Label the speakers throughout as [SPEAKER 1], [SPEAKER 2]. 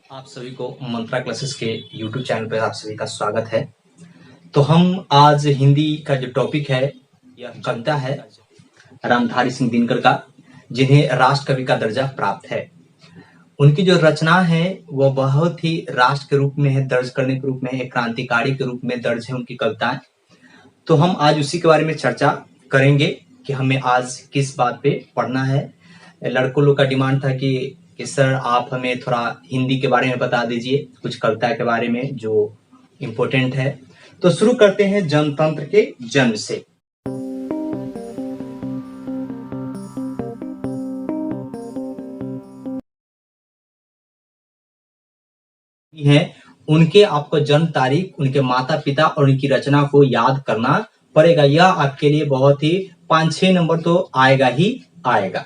[SPEAKER 1] आप सभी को मंत्रा क्लासेस के YouTube चैनल पर आप सभी का स्वागत है। तो हम आज हिंदी का जो टॉपिक है यह कविता है रामधारी सिंह दिनकर का, जिन्हें राष्ट्र कवि का दर्जा प्राप्त है। उनकी जो रचना है वह बहुत ही राष्ट्र के रूप में है, दर्ज करने के रूप में है, क्रांतिकारी के रूप में दर्ज है उनकी कविताएं। तो हम आज उसी के बारे में चर्चा करेंगे कि हमें आज किस बात पे पढ़ना है। लड़कों लोग का डिमांड था कि सर आप हमें थोड़ा हिंदी के बारे में बता दीजिए, कुछ कविता के बारे में जो इम्पोर्टेंट है। तो शुरू करते हैं जनतंत्र के जन्म से। है उनके आपको जन्म तारीख, उनके माता पिता और उनकी रचना को याद करना पड़ेगा। यह आपके लिए बहुत ही 5-6 नंबर तो आएगा ही आएगा।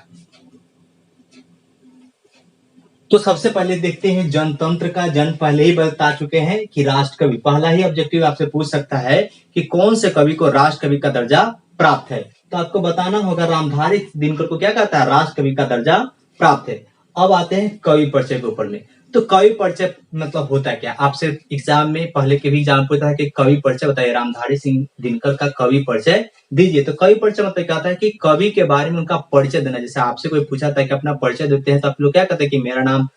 [SPEAKER 1] तो सबसे पहले देखते हैं जनतंत्र का जन्म। पहले ही बता चुके हैं कि राष्ट्र कवि, पहला ही ऑब्जेक्टिव आपसे पूछ सकता है कि कौन से कवि को राष्ट्र कवि का दर्जा प्राप्त है। तो आपको बताना होगा रामधारी दिनकर को क्या कहता है, राष्ट्र कवि का दर्जा प्राप्त है। अब आते हैं कवि परिचय के ऊपर में। तो कवि परिचय मतलब होता क्या, आपसे एग्जाम में पहले के भी एग्जाम पूछता है कि कवि परिचय बताइए, रामधारी सिंह दिनकर का कवि परिचय दीजिए। तो कवि परिचय मतलब क्या होता है कि कवि के बारे में उनका परिचय देना। जैसे आपसे कोई पूछा था कि अपना परिचय देते हैं तो आप लोग क्या कहते हैं कि मेरा नाम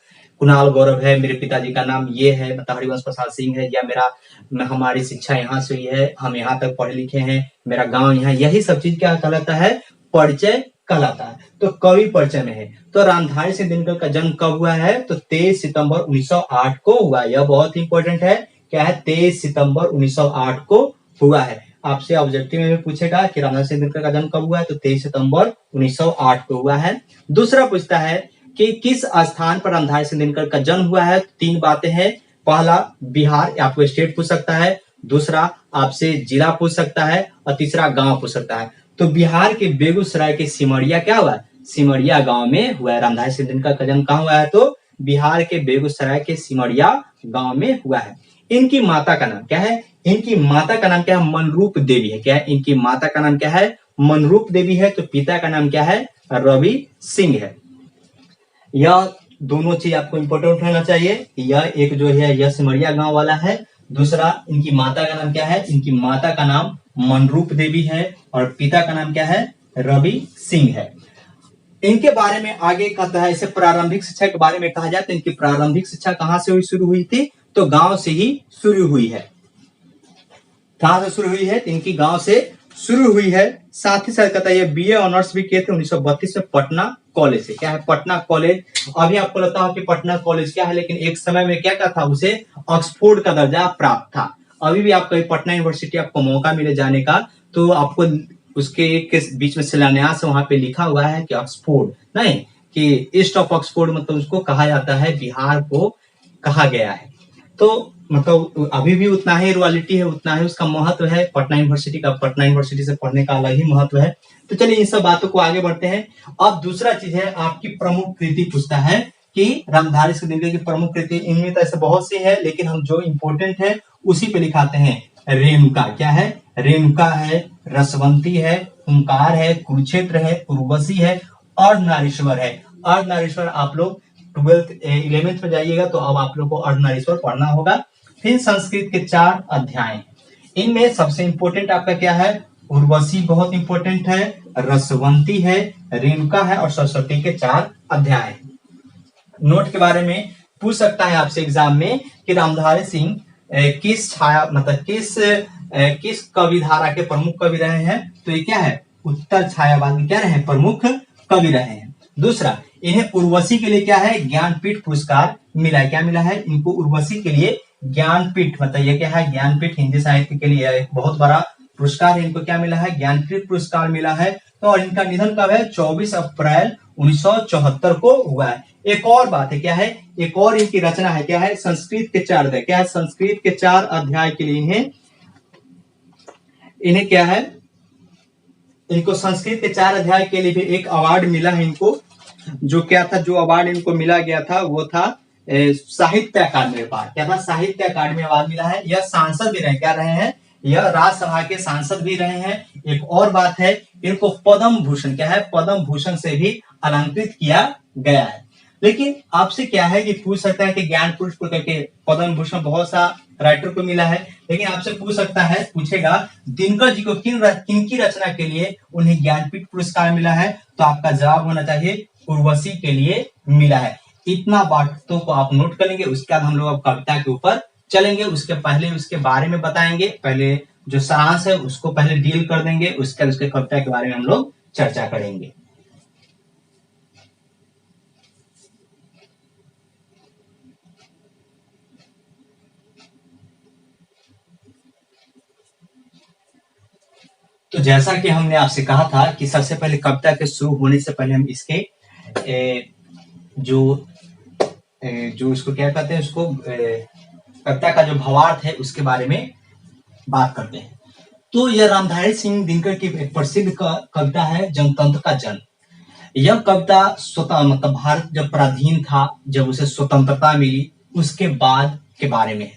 [SPEAKER 1] कुणाल गौरव है, मेरे पिताजी का नाम ये है, मतलब हरिवंश प्रसाद सिंह है, या हमारी शिक्षा यहाँ से हुई है, हम यहाँ तक पढ़े लिखे हैं, मेरा गांव यहाँ। यही सब चीज क्या कहलाता है, परिचय कहलाता है। तो कवि परिचय में है। तो रामधारी सिंह दिनकर का जन्म कब हुआ है, तो 23 सितंबर 1908 को हुआ। यह बहुत इंपॉर्टेंट है। क्या है, 23 सितंबर 1908 को हुआ है। आपसे ऑब्जेक्टिव में भी पूछेगा कि रामधारी सिंह दिनकर का जन्म कब हुआ है, तो 23 सितंबर 1908 को हुआ है। दूसरा पूछता है कि किस स्थान पर रामधारी सिंह दिनकर का जन्म हुआ है। 3 बातें हैं। पहला बिहार, आपको स्टेट पूछ सकता है। दूसरा आपसे जिला पूछ सकता है और तीसरा गांव पूछ सकता है। तो बिहार के बेगूसराय के सिमरिया क्या हुआ, सिमरिया गांव में हुआ है। रामधारी सिंह दिनकर का जन्म कहाँ हुआ है, तो बिहार के बेगूसराय के सिमरिया गांव में हुआ है। इनकी माता का नाम क्या है, इनकी माता का नाम क्या है, मनरूप देवी है। क्या है, इनकी माता का नाम क्या है, मनरूप देवी है। तो पिता का नाम क्या है, रवि सिंह है। यह दोनों चीज आपको इंपॉर्टेंट होना चाहिए। यह एक जो है यह सिमरिया गांव वाला है। दूसरा इनकी माता का नाम क्या है, इनकी माता का नाम मनरूप देवी है और पिता का नाम क्या है, रवि सिंह है। इनके बारे में आगे कहता है, इसे प्रारंभिक शिक्षा के बारे में कहा जाए तो इनकी प्रारंभिक शिक्षा कहां से शुरू हुई थी, तो गांव से ही शुरू हुई है। कहां से शुरू हुई है, इनकी गांव से शुरू हुई है। साथ ही साथ कहता है ये बीए ऑनर्स भी किए थे 1932 में पटना कॉलेज से। क्या है, पटना कॉलेज। अभी आपको लगता हो कि पटना कॉलेज क्या है, लेकिन एक समय में क्या था, उसे ऑक्सफोर्ड का दर्जा प्राप्त था। अभी भी आप कहीं पटना यूनिवर्सिटी आपको मौका मिले जाने का, तो आपको उसके के बीच में शिलान्यास वहां पे लिखा हुआ है कि ऑक्सफोर्ड नहीं, कि ईस्ट ऑफ ऑक्सफोर्ड, मतलब उसको कहा जाता है, बिहार को कहा गया है। तो मतलब अभी भी उतना ही रॉयल्टी है, उतना ही उसका महत्व है पटना यूनिवर्सिटी का। पटना यूनिवर्सिटी से पढ़ने का अलग ही महत्व है। तो चलिए इन सब बातों को आगे बढ़ते हैं। अब दूसरा चीज है, आपकी प्रमुख कृति पूछता है कि रामधारी सिंह दिनकर की प्रमुख कृति। इनमें तो ऐसे बहुत सी है, लेकिन हम जो इंपॉर्टेंट है उसी पे लिखाते हैं। रेणुका, क्या है, रेणुका है, रसवंती है, हुंकार है, कुरुक्षेत्र है, उर्वशी है और नारीश्वर है। अर्धनारीश्वर आप लोग 11th में जाइएगा तो अब आप लोग को अर्धनारीश्वर पढ़ना होगा। फिर संस्कृत के 4 अध्याय, इनमें सबसे इंपॉर्टेंट आपका क्या है, उर्वशी बहुत इंपॉर्टेंट है, रसवंती है, रेणुका है और सरस्वती के 4 अध्याय। नोट के बारे में पूछ सकता है आपसे एग्जाम में कि रामधारी सिंह किस छाया मतलब किस कवि धारा के प्रमुख कवि रहे हैं, तो ये क्या है, उत्तर छायावाद के क्या रहे, प्रमुख कवि रहे हैं। दूसरा, इन्हें उर्वशी के लिए क्या है, ज्ञानपीठ पुरस्कार मिला है। क्या मिला है इनको, उर्वशी के लिए ज्ञानपीठ, मतलब ये क्या है, ज्ञानपीठ हिंदी साहित्य के लिए एक बहुत बड़ा पुरस्कार है। इनको क्या मिला है, ज्ञानपीठ पुरस्कार मिला है। तो और इनका निधन कब है, 24 अप्रैल 1974 को हुआ है। एक और बात है, क्या है, एक और इनकी रचना है, क्या है, संस्कृत के 4 अध्याय। क्या है, संस्कृत के 4 अध्याय के लिए इन्हें क्या है, इनको संस्कृत के 4 अध्याय के लिए भी एक अवार्ड मिला है इनको। जो क्या था, जो अवार्ड इनको मिला गया था वो था साहित्य अकादमी अवार्ड। क्या था, साहित्य अकादमी अवार्ड मिला है। यह सांसद भी रहे, क्या रहे हैं, यह राज्यसभा के सांसद भी रहे हैं। एक और बात है, इनको पद्म भूषण, क्या है, पद्म भूषण से भी अलंकृत किया गया है। लेकिन आपसे क्या है कि पूछ सकता है कि ज्ञान पुरस्कार करके पद्म भूषण बहुत सा राइटर को मिला है, लेकिन आपसे पूछ सकता है, पूछेगा दिनकर जी को किन की रचना के लिए उन्हें ज्ञानपीठ पुरस्कार मिला है, तो आपका जवाब होना चाहिए उर्वशी के लिए मिला है। इतना बातों को आप नोट करेंगे, उसके बाद हम लोग अब कविता के ऊपर चलेंगे। उसके पहले उसके बारे में बताएंगे, पहले जो सारांश है उसको पहले डील कर देंगे, उसके बाद उसके कविता के बारे में हम लोग चर्चा करेंगे। तो जैसा कि हमने आपसे कहा था कि सबसे पहले कविता के शुरू होने से पहले हम इसके जो इसको क्या कहते हैं, उसको कविता का जो भावार्थ है उसके बारे में बात करते हैं। तो यह रामधारी सिंह दिनकर की एक प्रसिद्ध कविता है जनतंत्र का जन्म। यह कविता मतलब भारत जब पराधीन था, जब उसे स्वतंत्रता मिली उसके बाद के बारे में है।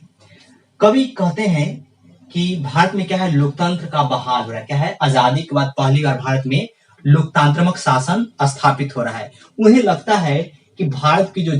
[SPEAKER 1] कवि कहते हैं कि भारत में क्या है, लोकतंत्र का बहाल हो रहा है। क्या है, आजादी के बाद पहली बार भारत में लोकतांत्रिक शासन स्थापित हो रहा है। उन्हें लगता है कि भारत की जो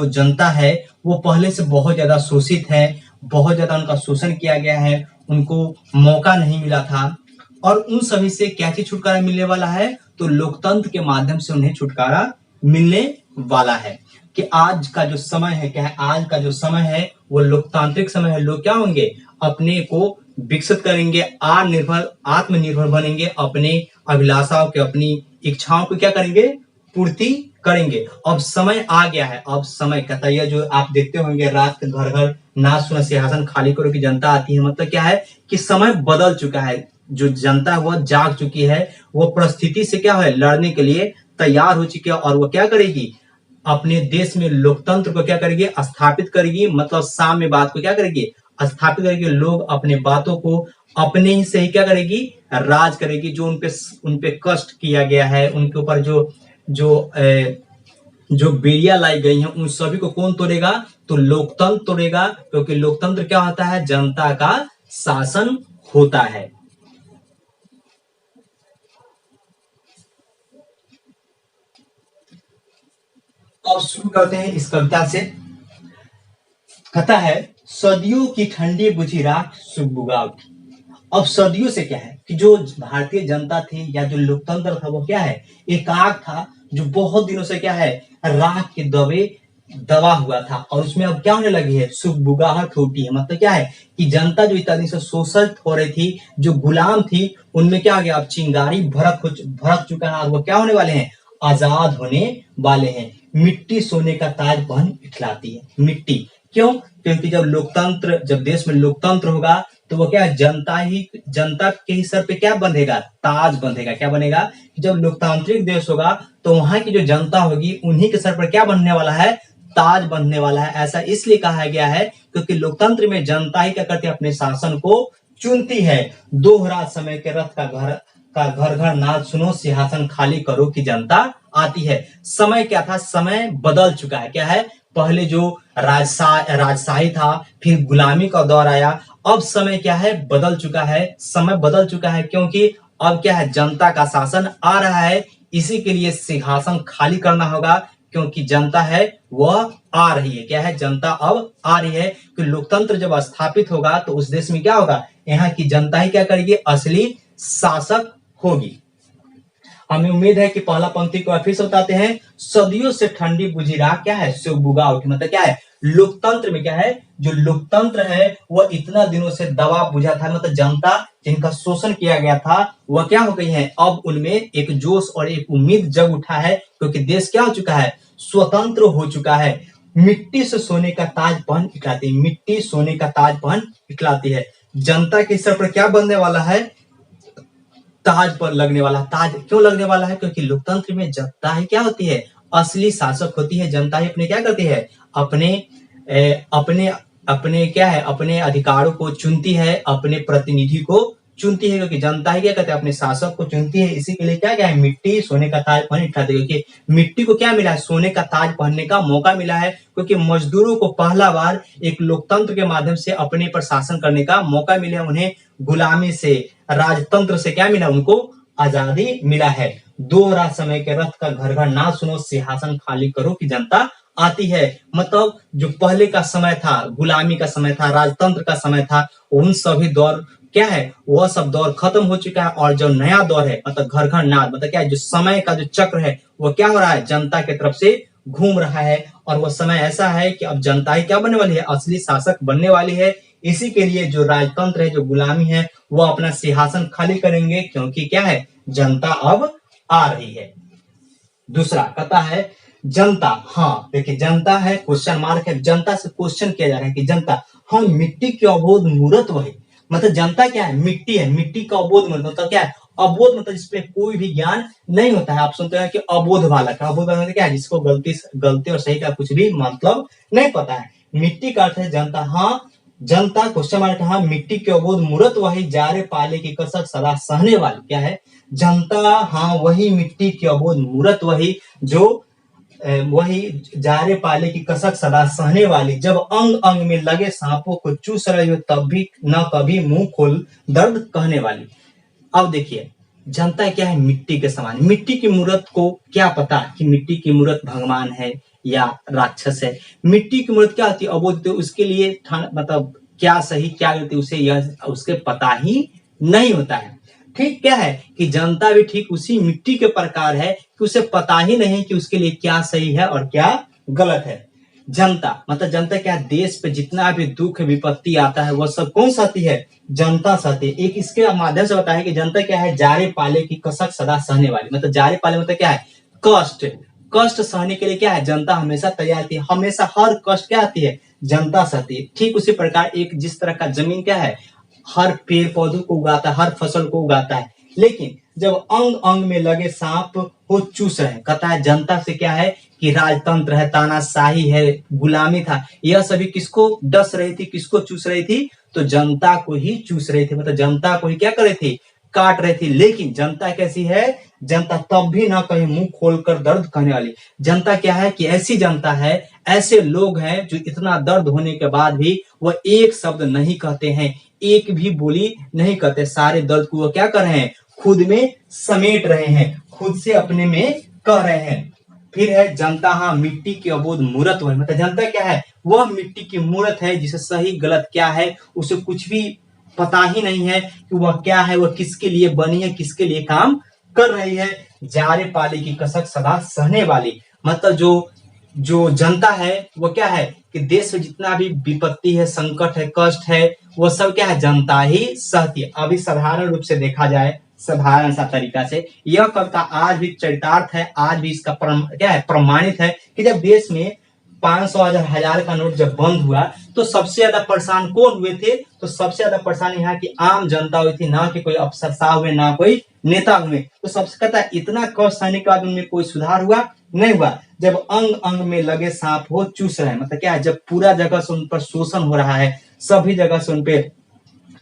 [SPEAKER 1] जनता है वो पहले से बहुत ज्यादा शोषित है, बहुत ज्यादा उनका शोषण किया गया है, उनको मौका नहीं मिला था, और उन सभी से क्या चीज छुटकारा मिलने वाला है, तो लोकतंत्र के माध्यम से उन्हें छुटकारा मिलने वाला है। कि आज का जो समय है, क्या है, आज का जो समय है वो लोकतांत्रिक समय है। लोग क्या होंगे, अपने को विकसित करेंगे, आत्मनिर्भर बनेंगे, अपने अभिलाषाओं के, अपनी इच्छाओं को क्या करेंगे, पूर्ति करेंगे। अब समय आ गया है, अब समय कहता है, जो आप देखते होंगे रात के घर घर नाच सुना सिंहासन खाली करो की जनता आती है, मतलब क्या है कि समय बदल चुका है। जो जनता है वह जाग चुकी है, वो परिस्थिति से क्या है, लड़ने के लिए तैयार हो चुकी है, और वो क्या करेगी, अपने देश में लोकतंत्र को क्या करेगी, स्थापित करेगी। मतलब साम्य बात को क्या करेगी, स्थापित करेगी। लोग अपने बातों को अपने ही से ही क्या करेगी, राज करेगी। जो उनपे कष्ट किया गया है, उनके ऊपर जो बेड़ियां लाई गई हैं, उन सभी को कौन तोड़ेगा, तो लोकतंत्र तोड़ेगा। क्योंकि लोकतंत्र क्या होता है, जनता का शासन होता है। अब शुरू करते हैं इस कविता से। कहता है, सदियों की ठंडी बुझी राख सुख बुगा उठी। अब सदियों से क्या है कि जो भारतीय जनता थी या जो लोकतंत्र था वो क्या है, एक आग था जो बहुत दिनों से क्या है, राख के दबा हुआ था, और उसमें अब क्या होने लगी है, सुखबुगाहट होती है। मतलब क्या है कि जनता जो इत्यादि से शोषित हो रही थी, जो गुलाम थी, उनमें क्या हो गया, अब चिंगारी भड़क चुका है, और वो क्या होने वाले हैं, आजाद होने वाले हैं। मिट्टी सोने का ताज पहन इठलाती है। मिट्टी क्यों, क्योंकि जब देश में लोकतंत्र होगा तो वो क्या है, जनता के ही सर पे क्या बंधेगा, ताज बंधेगा। क्या बनेगा, जब लोकतांत्रिक देश होगा तो वहां की जो जनता होगी उन्हीं के सर पर क्या बनने वाला है, ताज बनने वाला है। ऐसा इसलिए कहा गया है क्योंकि लोकतंत्र में जनता ही क्या करती है, अपने शासन को चुनती है। दोहरा समय के रथ का घर घर नाद सुनो, सिंहासन खाली करो की जनता आती है। समय क्या था, समय बदल चुका है। क्या है, पहले जो राजशाही था, फिर गुलामी का दौर आया, अब समय क्या है, बदल चुका है। समय बदल चुका है क्योंकि अब क्या है, जनता का शासन आ रहा है। इसी के लिए सिंहासन खाली करना होगा, क्योंकि जनता है वह आ रही है। क्या है, जनता अब आ रही है। कि लोकतंत्र जब स्थापित होगा तो उस देश में क्या होगा, यहाँ की जनता ही क्या करेगी, असली शासक होगी। हमें उम्मीद है कि पहला पंक्ति को फिर से बताते हैं। सदियों से ठंडी बुझी राख क्या है, सुख बुगा उठी। मतलब क्या है, लोकतंत्र में क्या है, जो लोकतंत्र है वह इतना दिनों से दबा बुझा था। मतलब जनता जिनका शोषण किया गया था वह क्या हो गई है, अब उनमें एक जोश और एक उम्मीद जग उठा है, क्योंकि देश क्या हो चुका है, स्वतंत्र हो चुका है। मिट्टी से सोने का ताज पहन इठलाती है। मिट्टी सोने का ताज पहन इठलाती है। जनता के सर पर क्या बनने वाला है, ताज पर लगने वाला। ताज क्यों लगने वाला है, क्योंकि लोकतंत्र में जनता ही क्या होती है, असली शासक होती है। जनता ही अपने क्या करती है, अपने क्या है, अपने अधिकारों को चुनती है, अपने प्रतिनिधि को चुनती है। क्योंकि जनता ही क्या कहते हैं, अपने शासक को चुनती है। इसी के लिए क्या है, मिट्टी सोने का ताज पहन इठाते हैं। क्योंकि मिट्टी को क्या मिला है, सोने का ताज पहनने का मौका मिला है। क्योंकि मजदूरों को पहला बार एक लोकतंत्र के माध्यम से अपने पर शासन करने का मौका मिला। उन्हें गुलामी से, राजतंत्र से क्या मिला, उनको आजादी मिला है। दोहरा समय के रथ का घर घर ना सुनो, सिंहासन खाली करो कि जनता आती है। मतलब जो पहले का समय था, गुलामी का समय था, राजतंत्र का समय था, उन सभी दौर क्या है, वह सब दौर खत्म हो चुका है। और जो नया दौर है, मतलब घर घर नाद, मतलब क्या है, जो समय का जो चक्र है वो क्या हो रहा है, जनता की तरफ से घूम रहा है। और वो समय ऐसा है कि अब जनता ही क्या बनने वाली है, असली शासक बनने वाली है। इसी के लिए जो राजतंत्र है, जो गुलामी है, वो अपना सिंहासन खाली करेंगे, क्योंकि क्या है, जनता अब आ रही है। दूसरा कहता है जनता, हाँ देखिए जनता है, क्वेश्चन मार्क है, जनता से क्वेश्चन किया जा रहा है कि जनता, हाँ मिट्टी की अबोध मूर्त वही, मतलब जनता क्या है, मिट्टी है, मिट्टी का अबोध मतलब क्या है, अबोध मतलब जिसपे कोई भी ज्ञान नहीं होता है। आप सुनते हैं कि अबोध बालक, अबोध बालक क्या है, जिसको गलती और सही का कुछ भी मतलब नहीं पता है। मिट्टी का अर्थ है जनता, हाँ जनता क्वेश्चन मार्क, हाँ मिट्टी के अबोध मूर्त वही, जारे पाले की कसक सदा सहने वाली, क्या है जनता, हाँ वही मिट्टी की अबोध मूर्त वही, जो वही जारे पाले की कसक सदा सहने वाली, जब अंग अंग में लगे सांपों को चूस रही हो तब भी न कभी मुंह खोल दर्द कहने वाली। अब देखिए जनता क्या है, मिट्टी के समान। मिट्टी की मूर्त को क्या पता कि मिट्टी की मूर्त भगवान है या राक्षस है। मिट्टी की मूर्त क्या होती है, अबोध, तो उसके लिए मतलब क्या सही क्या गलती उसे यह उसके पता ही नहीं होता है। ठीक क्या है कि जनता भी ठीक उसी मिट्टी के प्रकार है कि उसे पता ही नहीं कि उसके लिए क्या सही है और क्या गलत है। जनता मतलब जनता क्या, देश पे जितना भी दुख विपत्ति आता है वह सब कौन सहती है, जनता सहती है। एक इसके माध्यम से बताया कि जनता क्या है, जारे पाले की कसक सदा सहने वाली, मतलब जारे पाले मतलब क्या है, कष्ट, कष्ट सहने के लिए क्या है, जनता हमेशा तैयार थी, हमेशा हर कष्ट क्या आती है, जनता सहती है। ठीक उसी प्रकार एक जिस तरह का जमीन क्या है, हर पेड़ पौधों को उगाता है, हर फसल को उगाता है, लेकिन जब अंग अंग में लगे सांप हो चूस रहे, कहता है जनता से क्या है कि राजतंत्र है, तानाशाही है, गुलामी था, यह सभी किसको डस रही थी, किसको चूस रही थी, तो जनता को ही चूस रही थी, मतलब जनता को ही क्या कर रही थी, काट रही थी। लेकिन जनता कैसी है, जनता तब भी ना कहीं मुंह खोलकर दर्द कहने वाली। जनता क्या है कि ऐसी जनता है, ऐसे लोग हैं जो इतना दर्द होने के बाद भी वह एक शब्द नहीं कहते हैं, एक भी बोली नहीं कहते, सारे दर्द को वो क्या कर रहे हैं, खुद में समेट रहे हैं, खुद से अपने में कह रहे हैं। फिर है जनता, हाँ मिट्टी की अबोध मूर्त वही, मतलब जनता क्या है, वह मिट्टी की मूर्त है जिसे सही गलत क्या है उसे कुछ भी पता ही नहीं है कि वह क्या है, वह किसके लिए बनी है, किसके लिए काम कर रही है। जारे पाले की कसक सदा सहने वाली, मतलब जो जो जनता है वो क्या है कि देश में जितना भी विपत्ति है, संकट है, कष्ट है, वो सब क्या है, जनता ही सहती है। अभी साधारण रूप से देखा जाए, साधारण सा तरीका से यह कविता आज भी चरितार्थ है, आज भी इसका क्या है, प्रमाणित है कि जब देश में 500 1000 का नोट जब बंद हुआ तो सबसे ज्यादा परेशान कौन हुए थे, तो सबसे ज्यादा परेशान यहाँ की आम जनता हुई थी, ना कि कोई अफसरशाह हुए, ना कोई नेता हुए। तो सबसे कहता है इतना कष्ट सहने के बाद उनमें कोई सुधार हुआ नहीं हुआ। जब अंग अंग में लगे सांप हो चूस रहे, मतलब क्या है, जब पूरा जगह से उन पर शोषण हो रहा है, सभी जगह से उन पे,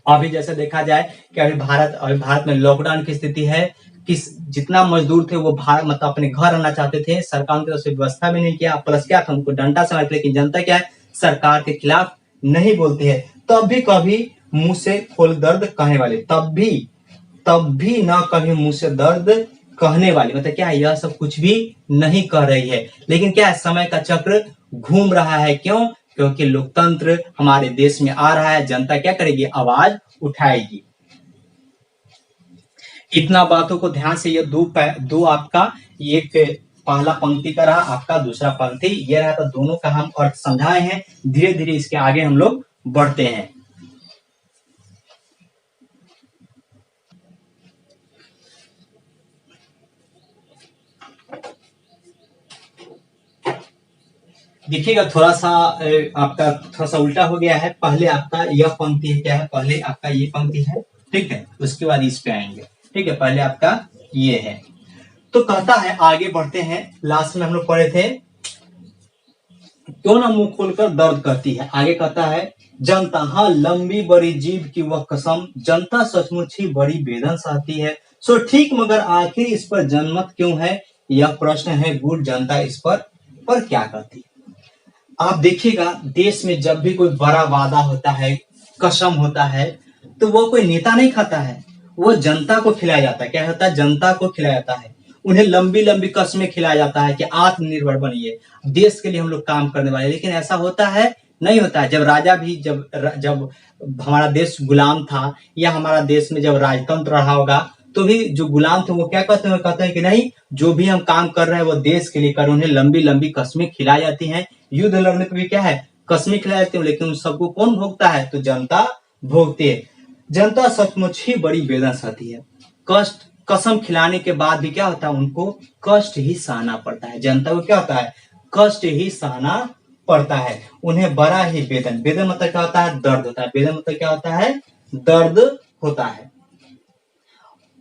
[SPEAKER 1] अभी जैसे देखा जाए कि अभी भारत में लॉकडाउन की स्थिति है, किस जितना मजदूर थे वो भारत मतलब अपने घर आना चाहते थे, सरकार की तरफ से व्यवस्था भी नहीं किया, प्लस क्या था उनको डंडा से मारते, लेकिन जनता क्या है, सरकार के खिलाफ नहीं बोलती है। तब भी कभी मुंह से खोल दर्द कहने वाले, तब भी ना कभी मुंह से दर्द कहने वाली, मतलब क्या है, यह सब कुछ भी नहीं कह रही है। लेकिन क्या है, समय का चक्र घूम रहा है, क्यों, क्योंकि लोकतंत्र हमारे देश में आ रहा है, जनता क्या करेगी, आवाज उठाएगी। इतना बातों को ध्यान से, ये दो आपका, एक पहला पंक्ति का रहा आपका, दूसरा पंक्ति ये रहा, तो दोनों का हम अर्थ समझाए हैं। धीरे धीरे इसके आगे हम लोग बढ़ते हैं। देखिएगा थोड़ा सा आपका थोड़ा सा उल्टा हो गया है। पहले आपका यह पंक्ति है, क्या है, पहले आपका ये पंक्ति है, ठीक है, उसके बाद इस पे आएंगे, ठीक है, पहले आपका ये है। तो कहता है, आगे बढ़ते हैं, लास्ट में हम लोग पढ़े थे, क्यों ना मुंह खोलकर दर्द करती है। आगे कहता है जनता, हाँ लंबी बड़ी जीभ की वह कसम, जनता सचमुच ही बड़ी वेदन सहती है। सो ठीक, मगर आखिर इस पर जनमत क्यों है, यह प्रश्न है गुड, जनता इस पर क्या कहती है। आप देखिएगा देश में जब भी कोई बड़ा वादा होता है, कसम होता है, तो वो कोई नेता नहीं खाता है, वो जनता को खिलाया जाता है। क्या होता है, जनता को खिलाया जाता है। उन्हें लंबी लंबी कस्में खिलाया जाता है कि आत्मनिर्भर बनिए, देश के लिए हम लोग काम करने वाले। लेकिन ऐसा होता है? नहीं होता है। जब राजा भी जब जब हमारा देश गुलाम था या हमारा देश में जब राजतंत्र रहा होगा, तो भी जो गुलाम थे वो क्या कहते हैं? कहते हैं कि नहीं, जो भी हम काम कर रहे हैं वो देश के लिए कर। उन्हें लंबी लंबी कस्में खिलाई जाती हैं। युद्ध लड़ने पर भी क्या है? कस्में खिलाई जाती है। लेकिन उन सबको कौन भोगता है? तो जनता भोगती है। जनता सचमुच ही बड़ी बेदन सहती है। कष्ट कसम खिलाने के बाद भी क्या होता है? उनको कष्ट ही सहना पड़ता है। जनता को क्या होता है? कष्ट ही सहना पड़ता है। उन्हें बड़ा ही वेदन, वेदन मतलब क्या होता है? दर्द होता है। वेदन मतलब क्या होता है? दर्द होता है।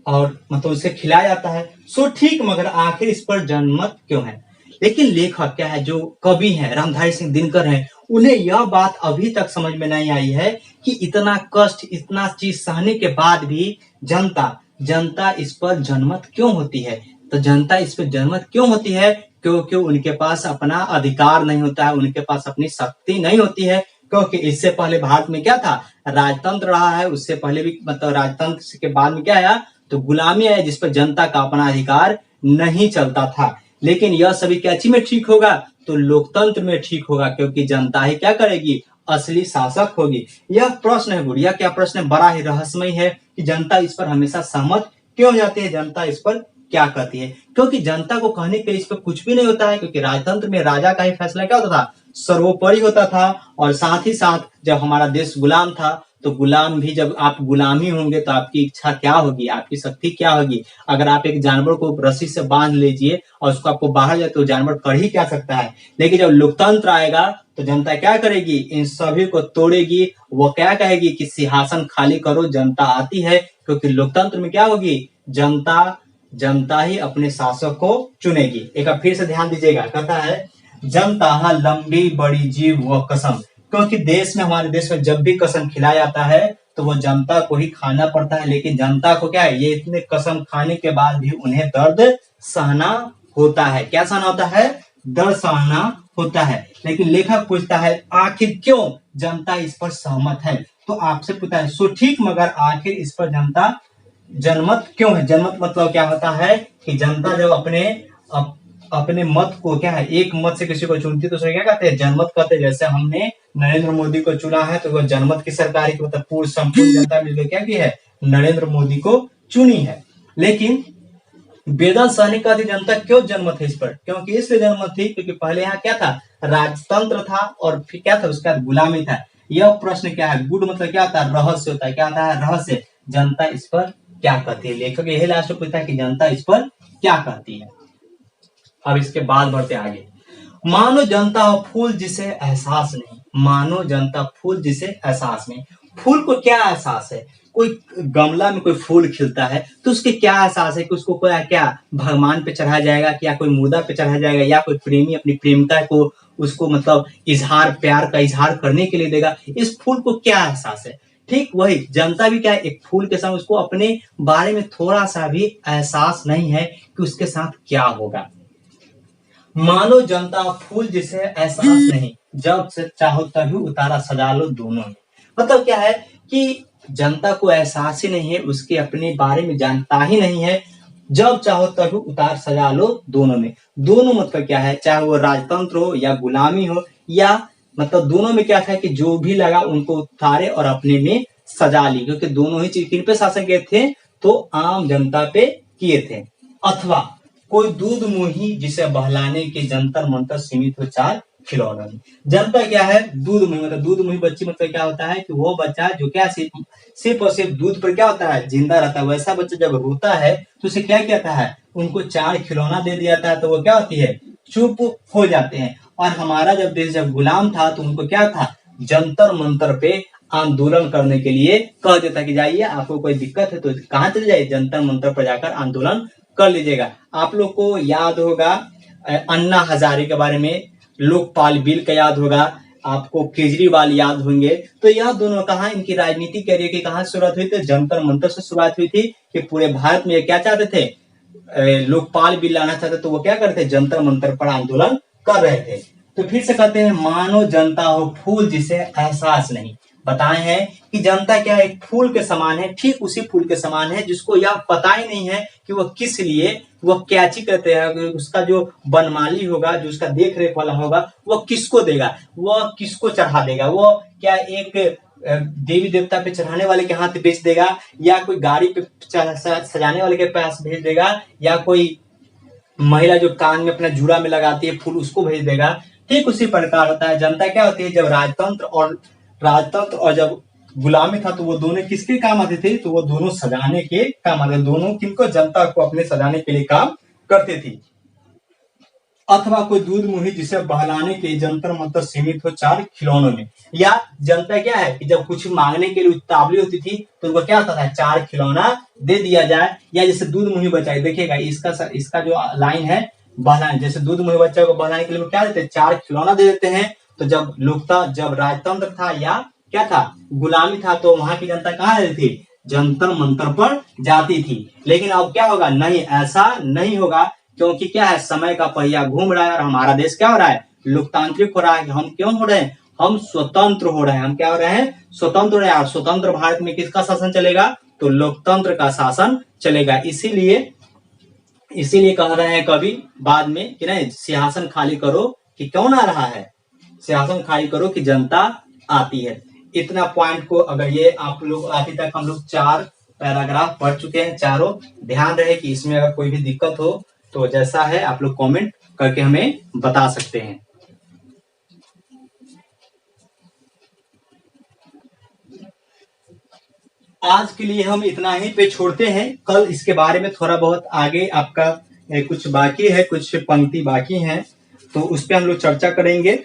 [SPEAKER 1] और मतलब उसे खिलाया जाता है। सो ठीक, मगर आखिर इस पर जनमत क्यों है? लेकिन लेखक क्या है, जो कवि हैं, रामधारी सिंह दिनकर हैं, उन्हें यह बात अभी तक समझ में नहीं आई है कि इतना कष्ट, इतना चीज सहने के बाद भी जनता इस पर जनमत क्यों होती है? तो जनता इस पर जनमत क्यों होती है? क्योंकि उनके पास अपना अधिकार नहीं होता है, उनके पास अपनी शक्ति नहीं होती है। क्योंकि इससे पहले भारत में क्या था? राजतंत्र रहा है। उससे पहले भी मतलब राजतंत्र के बाद में क्या आया? तो गुलामी आया, जिस पर जनता का अपना अधिकार नहीं चलता था। लेकिन यह सभी क्या चीज में ठीक होगा? तो लोकतंत्र में ठीक होगा, क्योंकि जनता ही क्या करेगी? असली शासक होगी। यह प्रश्न है गुड़िया, क्या प्रश्न है? बड़ा ही रहस्यमय है कि जनता इस पर हमेशा सहमत क्यों हो जाती है? जनता इस पर क्या कहती है? क्योंकि जनता को कहने के लिए इस पर कुछ भी नहीं होता है। क्योंकि राजतंत्र में राजा का ही फैसला क्या होता था? सर्वोपरि होता था। और साथ ही साथ जब हमारा देश गुलाम था, तो गुलाम भी, जब आप गुलाम ही होंगे तो आपकी इच्छा क्या होगी? आपकी शक्ति क्या होगी? अगर आप एक जानवर को रस्सी से बांध लीजिए और उसको आपको बाहर जाए तो जानवर कर ही क्या सकता है? लेकिन जब लोकतंत्र आएगा तो जनता क्या करेगी? इन सभी को तोड़ेगी। वो क्या कहेगी कि सिंहासन खाली करो, जनता आती है। क्योंकि लोकतंत्र में क्या होगी? जनता ही अपने शासक को चुनेगी। एक बार फिर से ध्यान दीजिएगा, कहता है जनता लंबी बड़ी जीव व कसम। क्योंकि देश में, हमारे देश में जब भी कसम खिलाया जाता है तो वो जनता को ही खाना पड़ता है। लेकिन जनता को क्या है? ये इतने कसम खाने के बाद भी उन्हें दर्द सहना होता है। क्या सहना होता है? दर्द सहना होता है। लेकिन लेखक पूछता है आखिर क्यों जनता इस पर सहमत है? तो आपसे पूछता है सो ठीक, मगर आखिर इस पर जनता जनमत क्यों है? जनमत मतलब क्या होता है कि जनता जब अपने मत को क्या है, एक मत से किसी को चुनती है तो उसे क्या कहते हैं? जनमत कहते हैं। जैसे हमने नरेंद्र मोदी को चुना है तो वो जनमत की सरकार की, मतलब पूर्ण संपूर्ण जनता मिलकर क्या की है? नरेंद्र मोदी को चुनी है। लेकिन वेदन सहने का जनता क्यों जनमत है इस पर? क्योंकि इसलिए जनमत थी क्योंकि पहले यहाँ क्या था? राजतंत्र था और फिर क्या था? उसके बाद गुलामी था। यह प्रश्न क्या है? गुड मतलब क्या होता है? रहस्य होता है। क्या होता है? रहस्य। जनता इस पर क्या कहती है? लेखक यही लास्ट में पूछता है कि जनता इस पर क्या कहती है। अब इसके बाद बढ़ते आगे। मानो जनता हो फूल जिसे एहसास नहीं। मानो जनता फूल जिसे एहसास नहीं। फूल को क्या एहसास है? कोई गमला में कोई फूल खिलता है तो उसके क्या एहसास है कि उसको कोई क्या भगवान पे चढ़ाया जाएगा, क्या कोई मुर्दा पे चढ़ाया जाएगा, या कोई प्रेमी अपनी प्रेमिका को उसको मतलब प्यार का इजहार करने के लिए देगा? इस फूल को क्या एहसास है? ठीक वही जनता भी क्या है? एक फूल के साथ उसको अपने बारे में थोड़ा सा भी एहसास नहीं है कि उसके साथ क्या होगा। मानो जनता फूल जिसे एहसास नहीं, जब से चाहो तभी उतारा सजा लो दोनों में। मतलब क्या है कि जनता को एहसास ही नहीं है, उसके अपने बारे में जानता ही नहीं है। जब चाहो तभी उतार सजा लो दोनों में। दोनों मतलब क्या है? चाहे वो राजतंत्र हो या गुलामी हो, या मतलब दोनों में क्या था कि जो भी लगा उनको उतारे और अपने में सजा ली। क्योंकि दोनों ही चीज किन पे शासन किए थे? तो आम जनता पे किए थे। अथवा कोई दूध मुही जिसे बहलाने के जंतर मंतर सीमित हो चार खिलौना में। जनता क्या है? दूध मुही। मतलब दूध मुही बच्ची मतलब क्या होता है कि वो बच्चा जो क्या सिर्फ और सिर्फ दूध पर क्या होता है? जिंदा रहता है। वैसा बच्चा जब रोता है तो उसे क्या कहता है? उनको चार खिलौना दे दिया जाता है तो वो क्या होती है? चुप हो जाते हैं। और हमारा जब देश जब गुलाम था तो उनको क्या था? जंतर मंतर पे आंदोलन करने के लिए कह देता कि जाइए, आपको कोई दिक्कत है तो कहाँ चले जाइए? जंतर मंतर पर जाकर आंदोलन कर लीजिएगा। आप लोग को याद होगा अन्ना हजारे के बारे में, लोकपाल बिल का याद होगा, आपको केजरीवाल याद होंगे। तो यह दोनों कहाँ इनकी राजनीति कैरियर की कहाँ शुरुआत हुई थी? जंतर मंतर से शुरुआत हुई थी। कि पूरे भारत में क्या चाहते थे? लोकपाल बिल लाना चाहते, तो वो क्या करते? जंतर मंतर पर आंदोलन कर रहे थे। तो फिर से कहते हैं मानो जनता हो फूल जिसे एहसास नहीं। बताए हैं कि जनता क्या है, एक फूल के समान है, ठीक उसी फूल के समान है जिसको यह पता ही नहीं है कि वह किस लिए, वह क्या चीज कहते हैं, उसका जो बनमाली होगा, जो उसका देख रेख वाला होगा, वह किसको देगा, वह किसको चढ़ा देगा, वह क्या एक देवी देवता पे चढ़ाने वाले के हाथ बेच देगा, या कोई गाड़ी पे सजाने वाले के पास भेज देगा, या कोई महिला जो कान में अपना जूड़ा में लगाती है फूल उसको भेज देगा। ठीक उसी प्रकार होता है जनता क्या होती है, जब राजतंत्र और जब गुलामी था तो वो दोनों किसके काम आते थे, तो वो दोनों सजाने के काम आते, दोनों किनको, जनता को अपने सजाने के लिए काम करते थे। अथवा कोई दूध मुही जिसे बहलाने के जंतर मंतर सीमित हो 4 खिलौनों में, या जनता क्या है कि जब कुछ मांगने के लिए उतावली होती थी तो उनको क्या होता था, 4 खिलौना दे दिया जाए। या जैसे दूध मुही बच्चा, देखिएगा इसका जो लाइन है, बहलाने, जैसे दूध मुही बच्चा को बहलाने के लिए क्या देते हैं, 4 खिलौना दे देते हैं। तो जब राजतंत्र था या क्या था, गुलामी था, तो वहां की जनता कहाँ रहती थी, जंतर मंतर पर जाती थी। लेकिन अब क्या होगा, नहीं, ऐसा नहीं होगा, क्योंकि क्या है, समय का पहिया घूम रहा है और हमारा देश क्या हो रहा है, लोकतांत्रिक हो रहा है। हम क्यों हो रहे हैं, हम स्वतंत्र हो रहे हैं, हम क्या हो रहे हैं, स्वतंत्र हो रहे हैं। और स्वतंत्र भारत में किसका शासन चलेगा, तो लोकतंत्र का शासन चलेगा। इसीलिए कह रहे हैं कभी बाद में कि नहीं, सिंहासन खाली करो कि कौन आ रहा है, सिंहासन खाली करो कि जनता आती है। इतना पॉइंट को अगर ये आप लोग अभी तक हम लोग 4 पैराग्राफ पढ़ चुके हैं, चारों। ध्यान रहे कि इसमें अगर कोई भी दिक्कत हो तो जैसा है आप लोग कमेंट करके हमें बता सकते हैं। आज के लिए हम इतना ही पे छोड़ते हैं, कल इसके बारे में थोड़ा बहुत आगे आपका कुछ बाकी है, कुछ पंक्ति बाकी है, तो उस पर हम लोग चर्चा करेंगे।